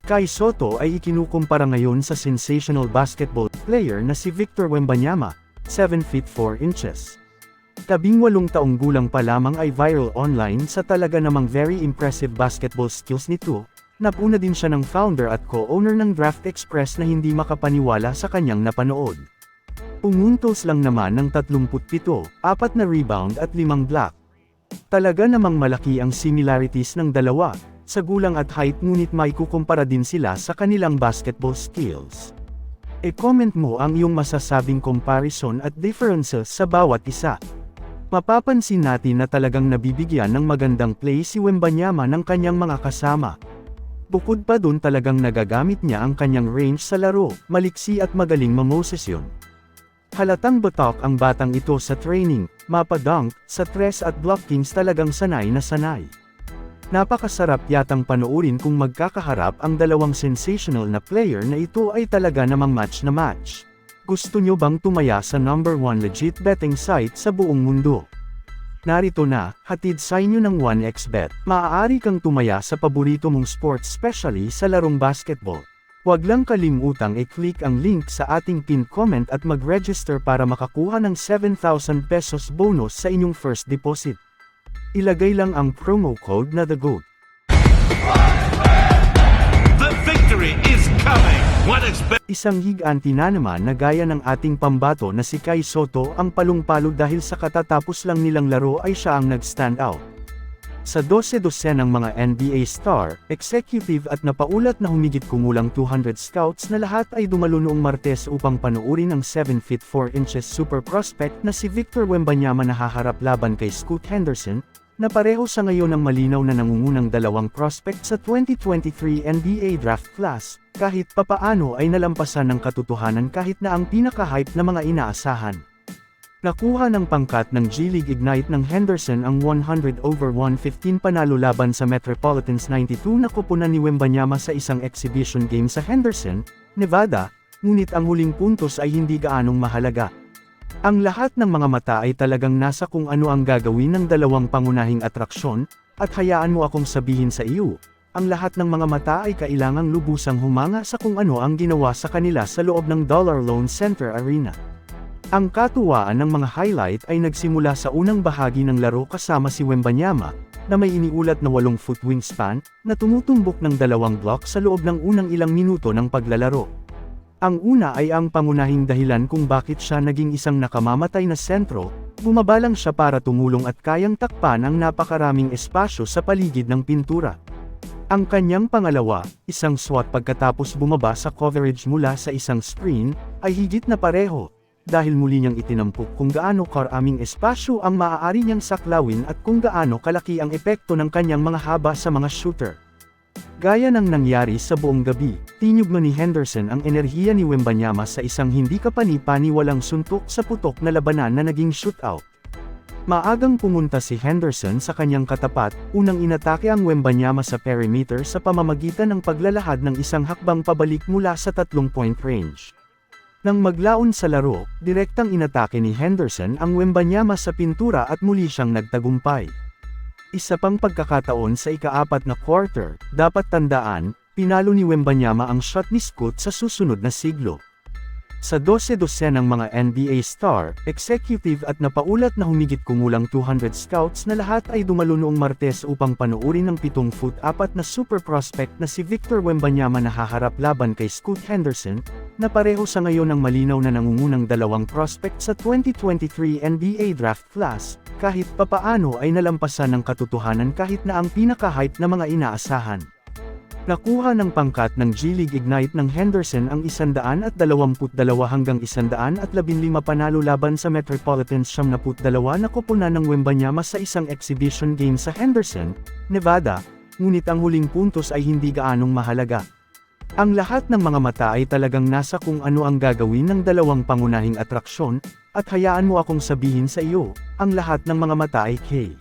Kai Sotto ay ikinukumpara ngayon sa sensational basketball player na si Victor Wembanyama, 7 feet 4 inches. 18 taong gulang pa lamang ay viral online sa talaga namang very impressive basketball skills nito. Napuna din siya ng founder at co-owner ng Draft Express na hindi makapaniwala sa kanyang napanood. Pumuntos lang naman ng 37, 4 na rebound at 5 block. Talaga namang malaki ang similarities ng dalawa, sa gulang at height, ngunit maikukumpara din sila sa kanilang basketball skills. E-comment mo ang iyong masasabing comparison at differences sa bawat isa. Mapapansin natin na talagang nabibigyan ng magandang play si Wembanyama ng kanyang mga kasama. Bukod pa dun, talagang nagagamit niya ang kanyang range sa laro, maliksi at magaling mamosesyon. Halatang batok ang batang ito sa training, mapa-dunk, sa tres at blockings, talagang sanay na sanay. Napakasarap yatang panoorin kung magkakaharap ang dalawang sensational na player na ito ay talaga namang match na match. Gusto nyo bang tumaya sa number 1 legit betting site sa buong mundo? Narito na, hatid sa inyo ng 1xBet. Maaari kang tumaya sa paborito mong sports, especially sa larong basketball. Huwag lang kalimutang i-click ang link sa ating pinned comment at mag-register para makakuha ng 7,000 pesos bonus sa inyong first deposit. Ilagay lang ang promo code na The GOAT. The victory is coming! Isang higanti na naman na gaya ng ating pambato na si Kai Sotto ang palong-palo dahil sa katatapos lang nilang laro ay siya ang nag-stand out. Sa 12-12 ng mga NBA star, executive at napaulat na humigit kumulang 200 scouts na lahat ay dumalo noong Martes upang panoorin ang 7 feet 4 inches super prospect na si Victor Wembanyama na haharap laban kay Scoot Henderson, na pareho sa ngayon ang malinaw na nangungunang dalawang prospect sa 2023 NBA draft class, kahit papaano ay nalampasan ng katotohanan kahit na ang pinaka-hype na mga inaasahan. Nakuha ng pangkat ng G League Ignite ng Henderson ang 100/115 panalo laban sa Metropolitans 92 na koponan ni Wembanyama sa isang exhibition game sa Henderson, Nevada, ngunit ang huling puntos ay hindi gaanong mahalaga. Ang lahat ng mga mata ay talagang nasa kung ano ang gagawin ng dalawang pangunahing atraksyon, at hayaan mo akong sabihin sa iyo, ang lahat ng mga mata ay kailangang lubusang humanga sa kung ano ang ginawa sa kanila sa loob ng Dollar Loan Center Arena. Ang katuwaan ng mga highlight ay nagsimula sa unang bahagi ng laro kasama si Wembanyama, na may iniulat na 8-foot wingspan, na tumutumbok ng 2 block sa loob ng unang ilang minuto ng paglalaro. Ang una ay ang pangunahing dahilan kung bakit siya naging isang nakamamatay na sentro, bumaba lang siya para tumulong at kayang takpan ang napakaraming espasyo sa paligid ng pintura. Ang kanyang pangalawa, isang swat pagkatapos bumaba sa coverage mula sa isang screen, ay higit na pareho, dahil muli niyang itinampok kung gaano karaming espasyo ang maaari niyang saklawin at kung gaano kalaki ang epekto ng kanyang mga haba sa mga shooter. Gaya ng nangyari sa buong gabi, tinyugno ni Henderson ang enerhiya ni Wembanyama sa isang hindi kapani-paniwalang suntok sa putok na labanan na naging shootout. Maagang pumunta si Henderson sa kanyang katapat, unang inatake ang Wembanyama sa perimeter sa pamamagitan ng paglalahad ng isang hakbang pabalik mula sa 3-point range. Nang maglaon sa laro, direktang inatake ni Henderson ang Wembanyama sa pintura at muli siyang nagtagumpay. Isa pang pagkakataon sa ika-4 na quarter, dapat tandaan, pinalo ni Wembanyama ang shot ni Scoot sa susunod na siglo. Sa 12-12 ng mga NBA star, executive at napaulat na humigit kumulang 200 scouts na lahat ay dumalo noong Martes upang panoorin ang 7-foot 4 na super prospect na si Victor Wembanyama na haharap laban kay Scoot Henderson, na pareho sa ngayon ang malinaw na nangungunang dalawang prospect sa 2023 NBA draft class, kahit papaano ay nalampasan ng katotohanan kahit na ang pinaka-hype na mga inaasahan. Nakuha ng pangkat ng G League Ignite ng Henderson ang 122 hanggang 115 panalo laban sa Metropolitans 72 na koponan ng Wembanyama sa isang exhibition game sa Henderson, Nevada, ngunit ang huling puntos ay hindi gaanong mahalaga. Ang lahat ng mga mata ay talagang nasa kung ano ang gagawin ng dalawang pangunahing atraksyon, at hayaan mo akong sabihin sa iyo, ang lahat ng mga mata ay K.